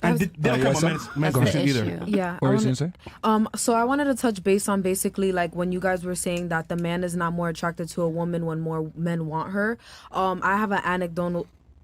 And they'll come on men's question either. Yeah. What were you going to say? So I wanted to touch base on basically like when you guys were saying that the man is not more attracted to a woman when more men want her. I have an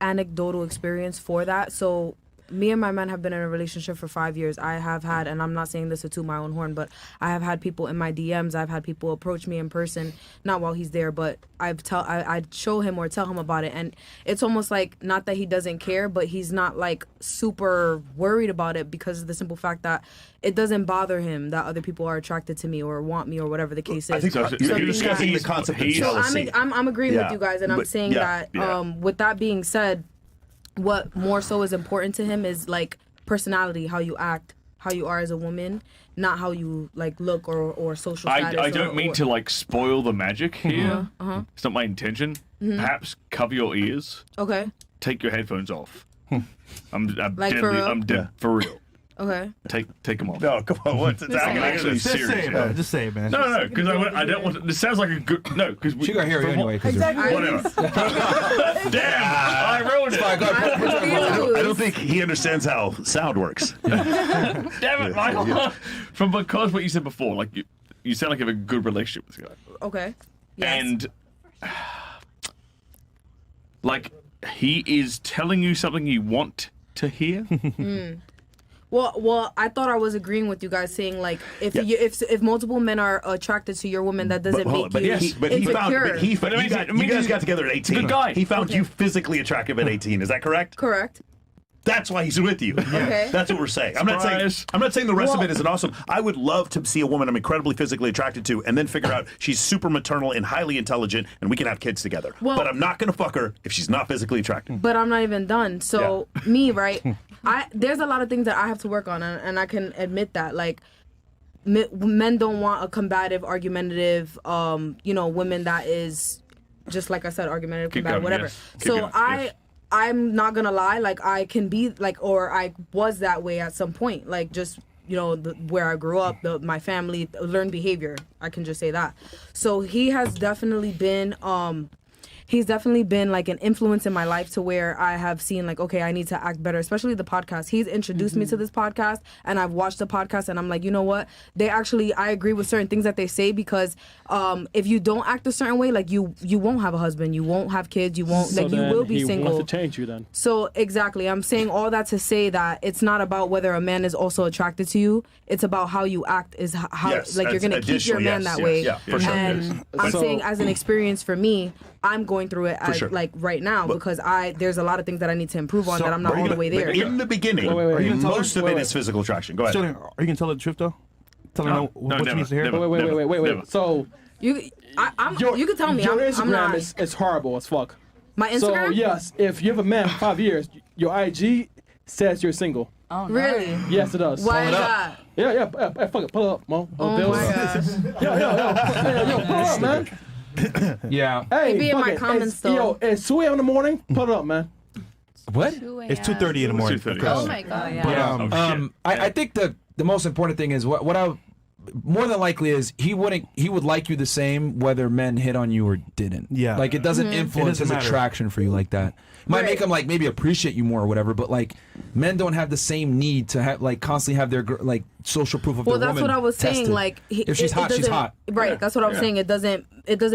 anecdotal experience for that. So me and my man have been in a relationship for 5 years. I have had, and I'm not saying this to toot my own horn, but I have had people in my DMs. I've had people approach me in person, not while he's there, but I'd show him or tell him about it. And it's almost like, not that he doesn't care, but he's not like super worried about it because of the simple fact that it doesn't bother him that other people are attracted to me or want me or whatever the case is. I think so. You're discussing the concept of jealousy. So I'm agreeing with you guys, and I'm saying that with that being said, what more so is important to him is like personality, how you act, how you are as a woman, not how you like look or social status. I don't mean to like spoil the magic here. It's not my intention. Perhaps cover your ears. Okay. Take your headphones off. I'm Like deadly. for real? I'm dead for real. Okay. Take them off. No, come on. What's it? I'm actually Just serious. say it, man. Just say it, man. No, because I don't want. This sounds like a good because She got hair anyway. Exactly. Whatever. Damn, I ruined it. I don't think he understands how sound works. Damn it, Michael. From because what you said before, like you sound like you have a good relationship with this guy. Okay. Yes. And like he is telling you something you want to hear. Well, I thought I was agreeing with you guys, saying like if multiple men are attracted to your woman, that doesn't make you insecure. You guys got together at 18. Good guy. He found you physically attractive at 18. Is that correct? Correct. That's why he's with you. Okay. That's what we're saying. I'm not saying the rest of it isn't awesome. I would love to see a woman I'm incredibly physically attracted to and then figure out she's super maternal and highly intelligent and we can have kids together. Well, but I'm not going to fuck her if she's not physically attractive. But I'm not even done. So me, right? There's a lot of things that I have to work on, and I can admit that. Like, men don't want a combative, argumentative, women that is just like I said, argumentative, combative, whatever. Yes. So I'm not gonna lie, like I can be like, or I was that way at some point, like just where I grew up, my family, learned behavior. I can just say that. So he has definitely been like an influence in my life to where I have seen like, okay, I need to act better, especially the podcast. He's introduced me to this podcast and I've watched the podcast and I'm like, you know what? I agree with certain things that they say because if you don't act a certain way, like you won't have a husband, you won't have kids, you won't, like you will be single. He wants to change you then. So exactly. I'm saying all that to say that it's not about whether a man is also attracted to you. It's about how you act is how you're going to keep your man that way. Yeah, for sure. And I'm saying as an experience for me, I'm going through it like right now because there's a lot of things that I need to improve on that I'm not all the way there. In the beginning, most of it is physical attraction. Go ahead. Are you going to tell her the truth, though? Tell her what she needs to hear? Wait. So you can tell me. Your I'm Instagram not. is horrible as fuck. My Instagram? So yes, if you have a man for 5 years, your IG says you're single. Oh, really? Yes, it does. Why is that? Yeah. Fuck it. Pull it up, Mo. Oh my gosh. Yo, pull it up, man. Yeah. Hey, It be in my comments though. Yo, it's 2 a.m. in the morning. Put it up, man. What? It's 2:30 in the morning. 2:30. Oh my god. Yeah. But I think the most important thing is what I more than likely is he would like you the same whether men hit on you or didn't. Yeah. Like it doesn't influence his attraction for you like that. Might make him like maybe appreciate you more or whatever, but like men don't have the same need to have like constantly have their like social proof of their woman. Well, that's what I was saying. tested. Like if she's hot, she's hot. Right. That's what I was saying. It doesn't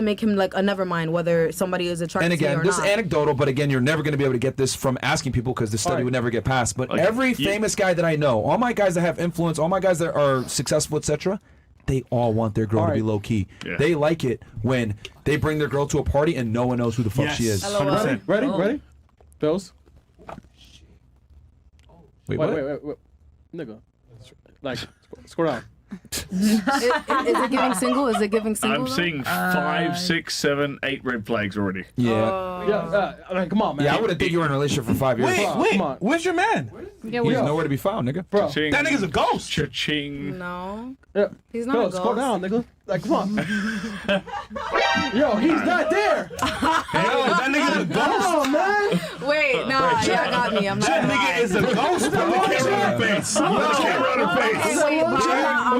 make him like a never mind whether somebody is attracted and to you again, or this not. is anecdotal, but again, you're never going to be able to get this from asking people because the study would never get passed. But every famous guy that I know, all my guys that have influence, all my guys that are successful, etc., they all want their girl to be low key. Yeah. They like it when they bring their girl to a party and no one knows who the fuck she is. 100%. Ready? Bills. Wait, nigga. Like, scroll down. Is it giving single? Is it giving single? I'm seeing 5, 6, 7, 8 red flags already. Yeah. I mean, come on, man. Yeah, I wouldn't think you were in a relationship for 5 years. Wait, come on. where's your man? He's nowhere to be found, nigga. Bro. Cha-ching. That nigga's a ghost. Cha-ching. No. Yeah. He's not Yo, a ghost. scroll down, nigga. Like, come on. Yo, he's not there. That nigga's a ghost. Come on, man. Wait, nah, y'all got me. I'm not. That nigga is a ghost.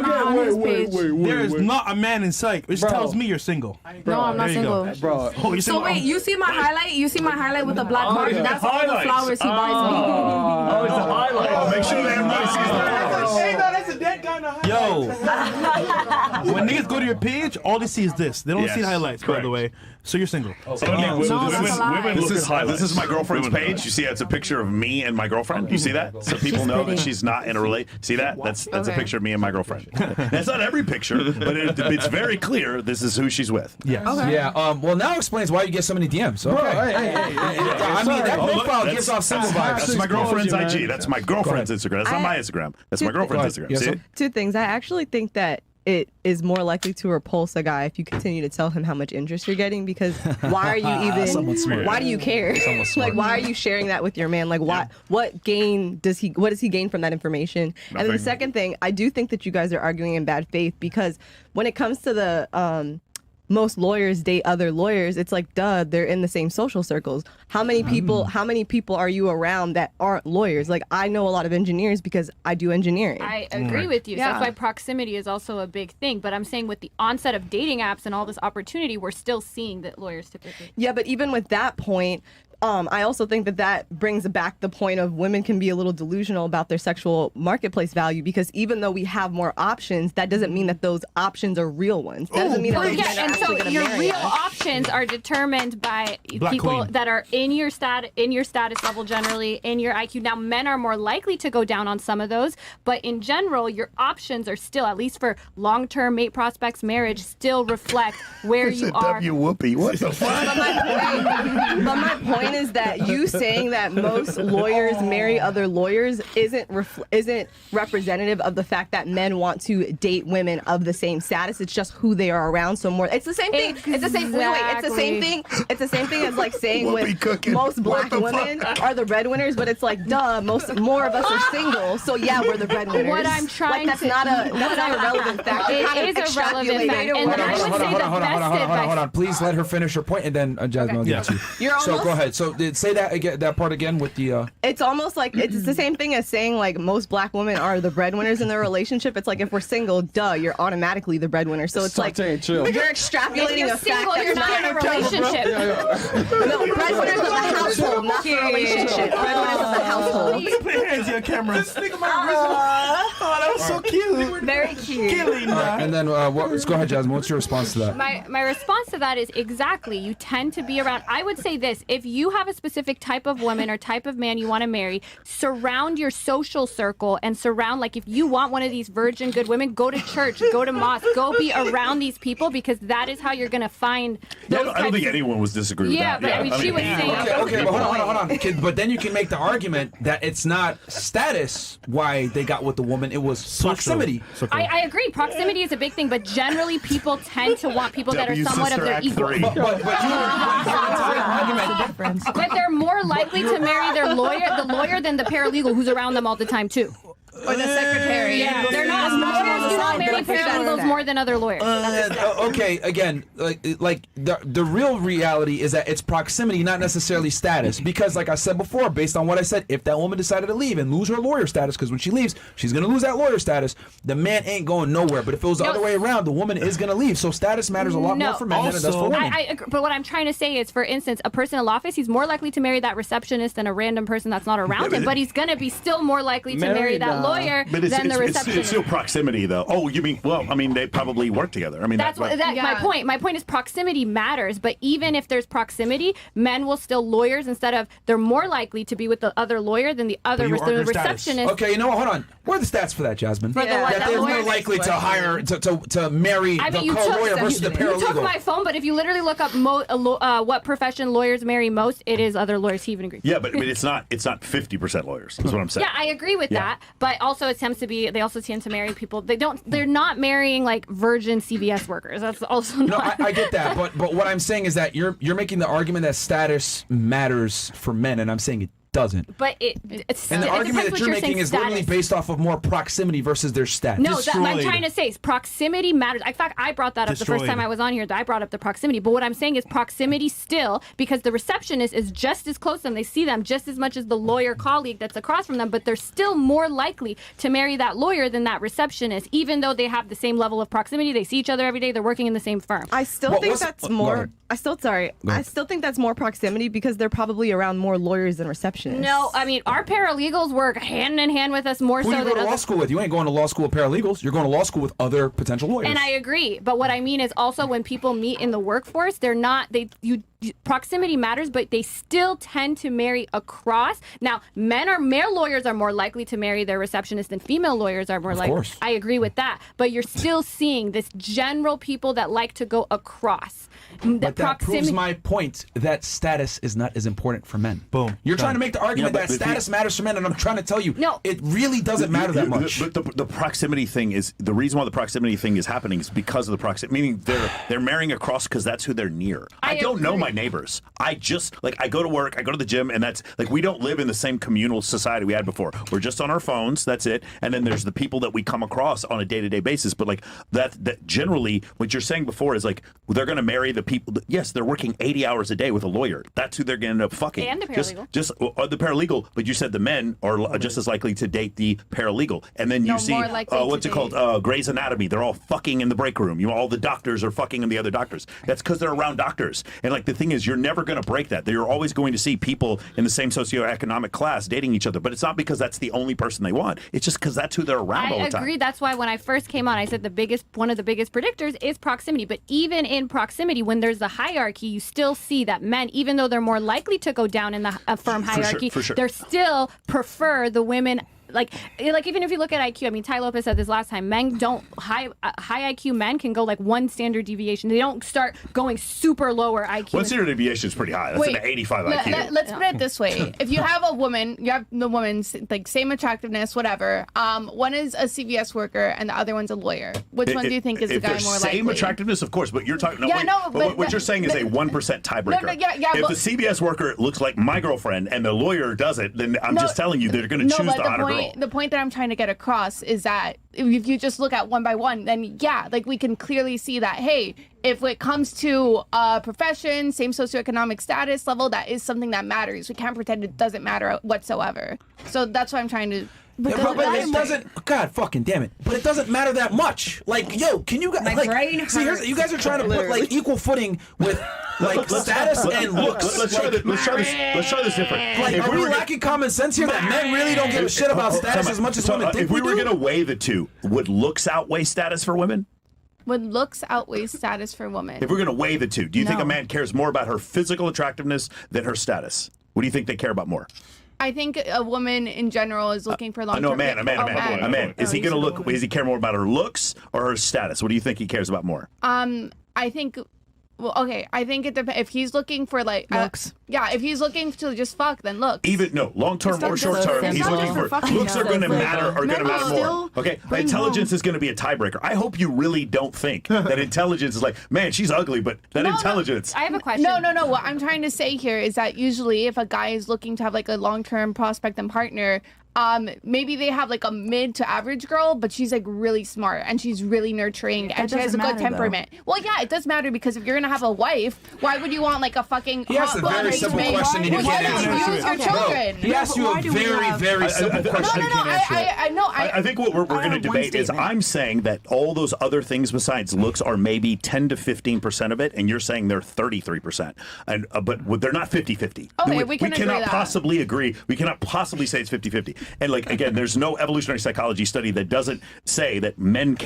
There is not a man in sight, which tells me you're single. No, I'm not single. Bro. Oh, you're So single. wait, you see my highlight? You see my highlight with the black heart? That's all the flowers he buys me. Oh, it's a highlight. Oh, make sure everybody sees that. Hey, no, that's a dead guy in the highlight. Yo, when niggas go to your page, all they see is this. They don't see the highlights, by the way. So you're single. So No, this that's a lie. this is my girlfriend's page. You see, it's a picture of me and my girlfriend. You see that? So people know that she's not in a relate. See that? That's a picture of me and my girlfriend. That's not every picture, but it's very clear this is who she's with. Yes. Yeah. Well, now explains why you get so many DMs. Okay. I mean, that profile gives off single vibes. That's my girlfriend's IG. That's my girlfriend's Instagram. That's not my Instagram. That's my girlfriend's Instagram. Yes, See sir? it? Two things. I actually think that it is more likely to repulse a guy if you continue to tell him how much interest you're getting, because why are you even Someone smart. why do you care? smart. Like, why are you sharing that with your man? Like, what does he gain from that information? And then the Nothing. second thing, I do think that you guys are arguing in bad faith, because when it comes to the most lawyers date other lawyers, it's like, duh, they're in the same social circles. How many people are you around that aren't lawyers? Like, I know a lot of engineers because I do engineering. I agree with you. So that's why proximity is also a big thing. But I'm saying with the onset of dating apps and all this opportunity, we're still seeing that lawyers typically. Yeah, but even with that point, I also think that brings back the point of women can be a little delusional about their sexual marketplace value, because even though we have more options, that doesn't mean that those options are real ones. That doesn't mean that those men are and so actually going to your marry real us. options are determined by Black people queen. that are in your status level, generally in your IQ. Now, men are more likely to go down on some of those, but in general, your options are still, at least for long-term mate prospects, marriage, still reflect where you are. Whoopi. What the fuck? But my point is that you saying that most lawyers marry other lawyers isn't representative of the fact that men want to date women of the same status. It's just who they are around. So more, it's the same thing. It's the same. Wait, it's the same thing. It's the same thing as like saying most black women are the breadwinners, but it's like, duh, more of us are single. So yeah, we're the breadwinners. What I'm trying that's not a relevant fact. It is a relevant fact. And then I would say the best Hold on. Please let her finish her point, and then Jasmine will get to you. You're So almost- go ahead. So say that again, that part again with the. It's almost like it's the same thing as saying like most black women are the breadwinners in their relationship. It's like if we're single, duh, you're automatically the breadwinner. So it's like Saute, chill. you're If extrapolating you're a fact single, you're that's not in a relationship. no breadwinners of the household, not the relationship. Breadwinners of the household. Put your hands on your camera. Oh, that was so cute. Very cute. Killing that. And then let's go ahead, Jasmine. What's your response to that? My response to that is exactly. You tend to be around. I would say this: if you have a specific type of woman or type of man you want to marry, surround your social circle and surround. Like, if you want one of these virgin good women, go to church, go to mosque, go be around these people, because that is how you're gonna find. Those I don't think anyone was disagreeing with Yeah, that. but I mean, she was saying. Okay, but hold on. But then you can make the argument that it's not status why they got with the woman; it was proximity. I agree. Proximity is a big thing, but generally people tend to want people that are somewhat of their equal. But they're more likely to marry the lawyer than the paralegal who's around them all the time too. Or the secretary. Yeah, they're not. Lawyers do not marry paralegals more than other lawyers. Okay, again, like the real reality is that it's proximity, not necessarily status. Because, like I said before, based on what I said, if that woman decided to leave and lose her lawyer status, because when she leaves, she's gonna lose that lawyer status. The man ain't going nowhere. But if it was the other way around, the woman is gonna leave. So status matters a lot more for men than it does for women. I agree, but what I'm trying to say is, for instance, a person in law office, he's more likely to marry that receptionist than a random person that's not around him. But he's gonna be still more likely to marry that lawyer than the receptionist. It's still proximity, though. Oh, you mean? Well, I mean, they probably work together. I mean, that's my point. My point is proximity matters. But even if there's proximity, men will still lawyers instead of they're more likely to be with the other lawyer than the other receptionist. Okay, you know what? Hold on. What are the stats for that, Jasmine? For the what? That That they're more lawyer- likely to hire to marry the co-lawyer versus the You took paralegal. my phone, but if you literally look up what profession lawyers marry most, it is other lawyers. He even agrees. Yeah, but it's not 50% lawyers. That's what I'm saying. Yeah, I agree with that. But also, it tends to be they also tend to marry people. They're not marrying like virgin CVS workers. That's also not. No, I get that, but what I'm saying is that you're making the argument that status matters for men, and I'm saying it doesn't. But it's And the argument that you're making is literally based off of more proximity versus their stats. No, what I'm trying to say is proximity matters. In fact, I brought that up the first time I was on here. I brought up the proximity. But what I'm saying is proximity still, because the receptionist is just as close to them. They see them just as much as the lawyer colleague that's across from them, but they're still more likely to marry that lawyer than that receptionist, even though they have the same level of proximity. They see each other every day. They're working in the same firm. I still think that's more. I still think that's more proximity because they're probably around more lawyers than receptionists. No, I mean, our paralegals work hand in hand with us more Who so do you than go to law school with? You ain't going to law school with paralegals. You're going to law school with other potential lawyers. And I agree. But what I mean is also when people meet in the workforce, proximity matters, but they still tend to marry across. Now, male lawyers are more likely to marry their receptionist than female lawyers are more likely. Of course. I agree with that. But you're still seeing this general people that like to go across. But that proves my point that status is not as important for men. Boom. You're trying to make the argument that status matters for men, and I'm trying to tell you, it really doesn't matter that much. But the proximity thing is, the reason why the proximity thing is happening is because of the proximity, meaning they're marrying across because that's who they're near. I don't know my neighbors. I just, I go to work, I go to the gym, and that's, we don't live in the same communal society we had before. We're just on our phones, that's it. And then there's the people that we come across on a day-to-day basis. But, that generally, what you're saying before is, they're going to marry the people. Yes, they're working 80 hours a day with a lawyer. That's who they're going to end up fucking. And the paralegal. Just the paralegal, but you said the men are just as likely to date the paralegal. And then you see, what's it called? Grey's Anatomy. They're all fucking in the break room. All the doctors are fucking in the other doctors. That's because they're around doctors. And the thing is, you're never going to break that. You're always going to see people in the same socioeconomic class dating each other. But it's not because that's the only person they want. It's just because that's who they're around all the time. I agree. That's why when I first came on, I said one of the biggest predictors is proximity. But even in proximity, when there's a hierarchy, you still see that men, even though they're more likely to go down in the firm hierarchy, for sure. They still prefer the women. Even if you look at IQ, I mean, Ty Lopez said this last time, men don't, high IQ men can go one standard deviation. They don't start going super lower IQ. One standard deviation is pretty high. That's an 85 IQ. Let's put it this way. If you have a woman, you have the woman's same attractiveness, whatever. One is a CVS worker and the other one's a lawyer. Which one do you think is the guy more likely? Same attractiveness, of course, but you're talking, what you're saying is a 1% tiebreaker. If the CVS worker looks like my girlfriend and the lawyer doesn't, then I'm just telling you they're going to choose the hotter girl. The point that I'm trying to get across is that if you just look at one by one, then we can clearly see that, hey, if it comes to profession, same socioeconomic status level, that is something that matters. We can't pretend it doesn't matter whatsoever. So that's what I'm trying to... But it doesn't. God fucking damn it! But it doesn't matter that much. Can you guys? See, you guys are trying to put equal footing with status and looks. Let's try this different. Are we lacking common sense here that men really don't give a shit about status as much as women think if we were do? going to weigh the two, would looks outweigh status for women? Would looks outweigh status for women? If we're going to weigh the two, do you think a man cares more about her physical attractiveness than her status? What do you think they care about more? I think a woman in general is looking for long-term... No, a man. Is he going to look... Does he care more about her looks or her status? What do you think he cares about more? I think... Well, okay, I think it depends. If he's looking for looks. If he's looking to just fuck, then looks. Long term or short term, he's looking for looks are going to matter more. Okay, intelligence is going to be a tiebreaker. I hope you really don't think that intelligence is man, she's ugly, but intelligence. I have a question. No. What I'm trying to say here is that usually if a guy is looking to have a long-term prospect and partner, maybe they have a mid to average girl, but she's really smart and she's really nurturing and she has a good temperament. Though. Well, yeah, it does matter because if you're gonna have a wife, why would you want a fucking? He asked a very simple question and you can't answer it. Use your children. He asked you a very simple question. I think what we're going to debate is I'm saying that all those other things besides looks are maybe 10 to 15% of it, and you're saying they're 33%, and but they're not 50-50. Okay, we cannot possibly agree. We cannot possibly say it's 50-50. And again, there's no evolutionary psychology study that doesn't say that men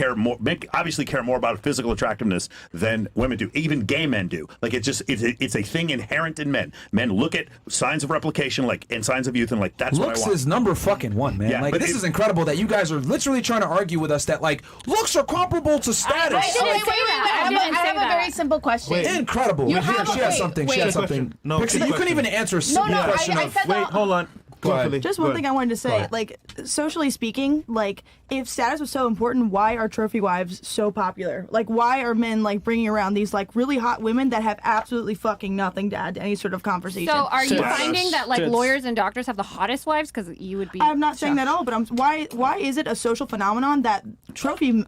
obviously care more about physical attractiveness than women do. Even gay men do. It's a thing inherent in men. Men look at signs of replication, and signs of youth, and that's what I want. Looks is number fucking one, man. Yeah, but this is incredible that you guys are literally trying to argue with us that looks are comparable to status. I have a very simple question. Incredible. She has something. No, Pixie, you couldn't even answer a simple question. Wait, hold on. Philly. Just one thing I wanted to say, like, socially speaking, like, if status was so important, why are trophy wives so popular? Like, why are men, like, bringing around these, like, really hot women that have absolutely fucking nothing to add to any sort of conversation? So are you finding that, like, lawyers and doctors have the hottest wives? Because you would be... I'm not saying that at all, but why is it a social phenomenon that trophy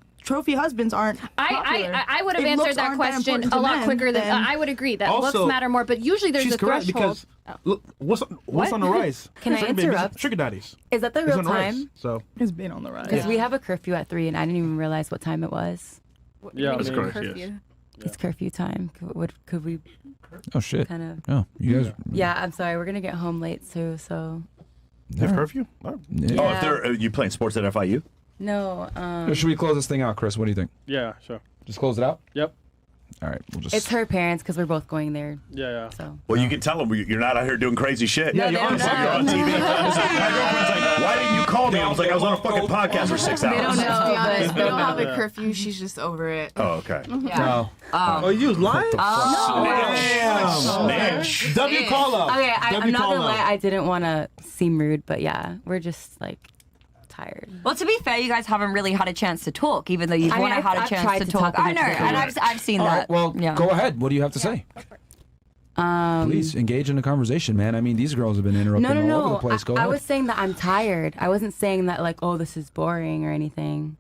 husbands aren't popular? I would have answered that question a lot quicker than I would agree that Also, looks matter more, but usually there's she's a correct threshold. because look, what's on the rise? Can I interrupt? Sugar daddies. Is that the It's real on the rise, time? So It's been on the rise. Because we have a curfew at 3, and I didn't even realize what time it was. Yeah, That's correct. Yes. Curfew. It's curfew time. Could we Oh shit. kind of? Oh, you guys. Yeah, I'm sorry. We're gonna get home late too. So they have curfew. Oh. Yeah. Oh, if they're you playing sports at FIU? no. Should we close this thing out, Chris? What do you think? Yeah, sure. Just close it out. Yep. All right, we'll just. It's her parents because we're both going there. Yeah. So Well, you can tell them you're not out here doing crazy shit. No, you're they on don't know. you're on TV. My girlfriend's like, "Why didn't you call me?" I was like, "I was on a fucking podcast for 6 hours." They don't know. To be honest, we don't have a Yeah. curfew. She's just over it. Oh, okay. No. Oh, you was lying? Damn. W call up. okay, I'm W not call gonna lie. up. I didn't want to seem rude, but yeah, we're just like tired. Well, to be fair, you guys haven't really had a chance to talk, even though you've I mean, had a I've chance tried to to talk. talk a I know, bit and before. I've seen All that. right, well, Yeah. go ahead. What do you have to say? Please engage in the conversation, man. I mean, these girls have been interrupting all over the place. Go I ahead. was saying that I'm tired. I wasn't saying that like, oh, this is boring or anything.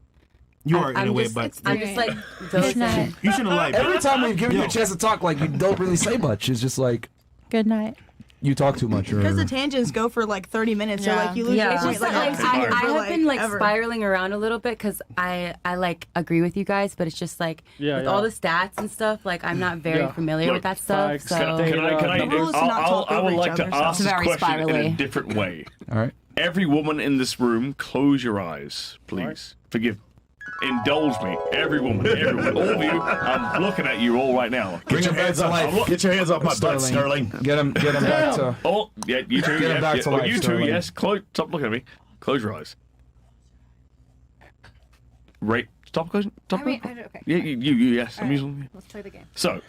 You are in I'm a way, just, but I'm just like, dozing. you shouldn't lie. Every time we've given you Yo. a chance to talk, like you don't really say much. It's just like Good night. you talk too much. Or Because the tangents go for like 30 minutes, so like you lose your It's point. just that, like, for, I have been like ever. spiraling around a little bit because I like agree with you guys, but it's just like with all the stats and stuff, like I'm not very familiar Look, with that stuff. facts, So Can I The rule is to not talk I would over like each to other, so- ask It's this very question in a spirally. different way. all right. Every woman in this room, close your eyes, please. Forgive. Indulge me. Every woman, all of you, I'm looking at you all right now. Get your hands up. Get your hands off my butt, Sterling. Sterling. Get him back to. Oh, yeah, you two, Get 'em yes, back yes. to Oh, life, you two, Sterling. yes. Stop looking at me. Close your eyes. Right. Stop closing. Stop. Okay. Yeah, you, yes. I'm using. Let's play the game. So,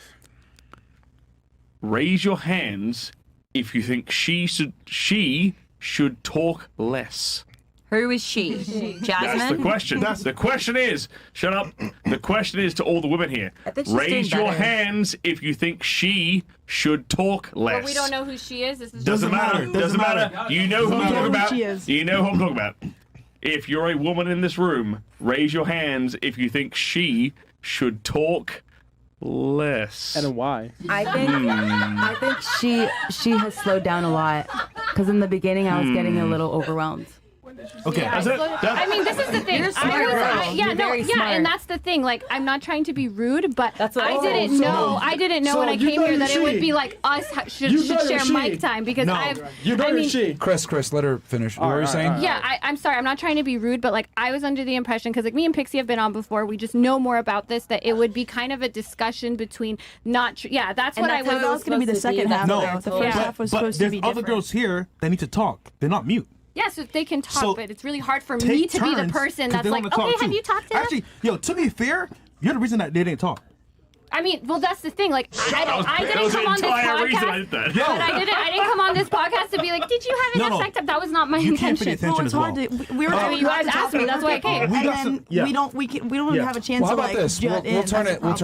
raise your hands if you think she should talk less. Who is she? That's Jasmine? the question. The question is, shut up. The question is to all the women here. I think she's Raise doing your better. hands if you think she should talk less. But we don't know who she is. This is Doesn't matter. Doesn't matter. You know who I'm talking about. She is. You know who I'm talking about. If you're a woman in this room, raise your hands if you think she should talk less. And why? I think she has slowed down a lot because in the beginning I was getting a little overwhelmed. Okay. Yeah, I mean, this is the thing. You're smart, girl. You're very smart. And that's the thing. Like, I'm not trying to be rude, but That's what I I'm didn't saying. know. I didn't know so when I you came know here you're that it would she. be like us should You know share you're she. mic time because No. You know I mean, she. Chris, let her finish. What were you saying? yeah, I'm sorry. I'm not trying to be rude, but like I was under the impression because like me and Pixie have been on before. We just know more about this. That it would be kind of a discussion between not. Yeah, that's And what that's I how was. That was going to be the second half, No. though. The first half was But supposed to there's be other different. girls here that need to talk. They're not mute. Yeah, so they can talk, So, but it's really hard for Take me to be the turns, person 'cause that's they like, wanna talk okay, have too. you talked to them? Actually, yo, to be fair, you're the reason that they didn't talk. I mean, well, that's the thing. Like, I didn't come on this reason I podcast. did that. Yo. But I didn't come on this podcast to be like, did you have enough sex? That was not my You can't pay intention. attention Well, as it's well. hard to. We were I mean, you guys asked me, that's why I came. We And got then some- yeah. we don't even Yeah. have a chance Well, how to about like this? jut in. We'll turn That's it. the We'll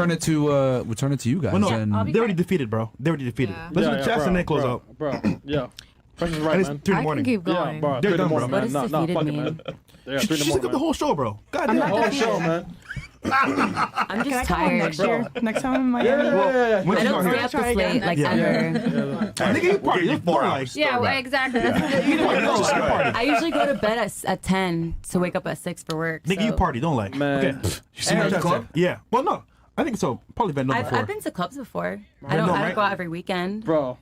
turn it to you guys. Well, no, and they already defeated, bro. They already defeated. Let's do chats and then close out. Bro, yeah. Fresh is And right, it's man. 3 in the morning. keep Yeah, going. bro. 3 They're in the done, morning, bro. man. What does Nah, defeated fuck it, mean? man. Yeah, 3 She in the took up the morning, whole show, bro. God man. damn. The whole show, man. I'm Can I just come on tired. next year? Next time in Miami? Yeah. When I you don't start stay here? up Try this again late like next ever. Nigga, you party. We'll give you 4 Like, hours. Yeah, well, exactly. you party. I usually go to bed at 10 to wake up at 6 for work. Nigga, so. you party. Don't lie. Man. Okay. You see my club? Yeah. Well, no. I think so. Probably been done before. I've been to clubs before. I know, don't right? go out every weekend. Bro.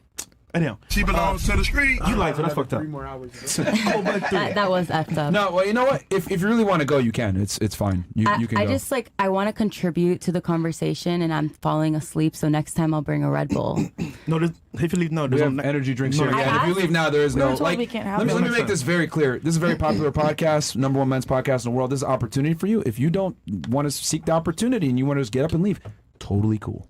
Anyhow. She belongs to the street. You lied, so that's fucked up. 3 more hours. That was effed up. No, well, you know what? If you really want to go, you can. It's fine. You can I go. just like I want to contribute to the conversation, and I'm falling asleep. So next time I'll bring a Red Bull. No, if you leave, no, We there's have no energy drinks no, here. I Yeah, and if you leave now, there is We no were told like. we can't have Let me them. make this very clear. This is a very popular podcast, #1 men's podcast in the world. This is an opportunity for you. If you don't want to seek the opportunity and you want to just get up and leave, totally cool.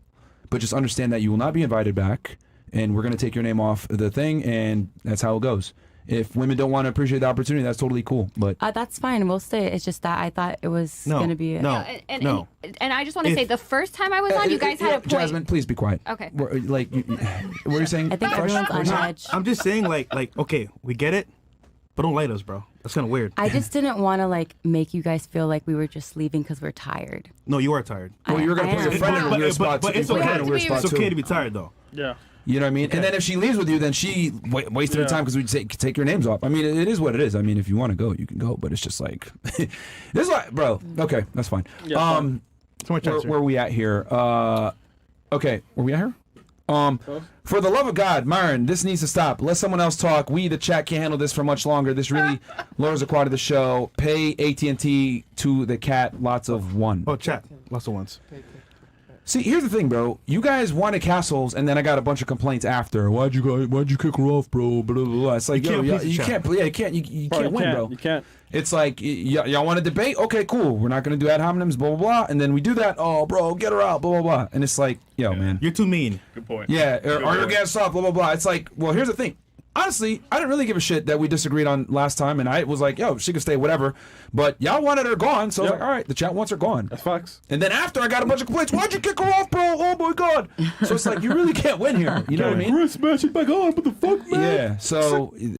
But just understand that you will not be invited back, and we're gonna take your name off the thing, and that's how it goes. If women don't want to appreciate the opportunity, that's totally cool. But that's fine. We'll stay. It's just that I thought it was going to be. And I just want to say, the first time I was on, you guys had a point. Jasmine, please be quiet. Okay. What are you saying? I think everyone's on edge. I'm just saying, like, okay, we get it, but don't light us, bro. That's kind of weird. I just didn't want to like make you guys feel like we were just leaving because we're tired. No, you are tired. Well, you were gonna put your friend in a weird spot. But it's okay. It's okay to be tired, though. Yeah. You know what I mean? Okay. And then if she leaves with you, then she wasted her time because we take your names off. I mean, it is what it is. I mean, if you want to go, you can go. But it's just like, this is like, bro. Okay, that's fine. Yeah, where are we at here? Okay, where we at here? For the love of God, Myron, this needs to stop. Let someone else talk. We, the chat, can't handle this for much longer. This really lowers the quality of the show. Pay AT&T to the cat lots of one. Oh, chat, lots of ones. See, here's the thing, bro. You guys wanted castles, and then I got a bunch of complaints after. Why'd you kick her off, bro? Blah, blah, blah. It's like, you can't win, bro. You can't. It's like, y'all want to debate? Okay, cool. We're not going to do ad hominems, blah, blah, blah. And then we do that. Oh, bro, get her out, blah, blah, blah. And it's like, man. You're too mean. Good point. Yeah, are you getting soft, blah, blah, blah. It's like, well, here's the thing. Honestly, I didn't really give a shit that we disagreed on last time, and I was like, yo, she could stay, whatever. But y'all wanted her gone, so I was like, all right, the chat wants her gone. That's facts. And then after, I got a bunch of complaints. Why'd you kick her off, bro? Oh, my God. So it's like, you really can't win here. You know what I mean? We're smashing back on. What the fuck, man? Yeah, so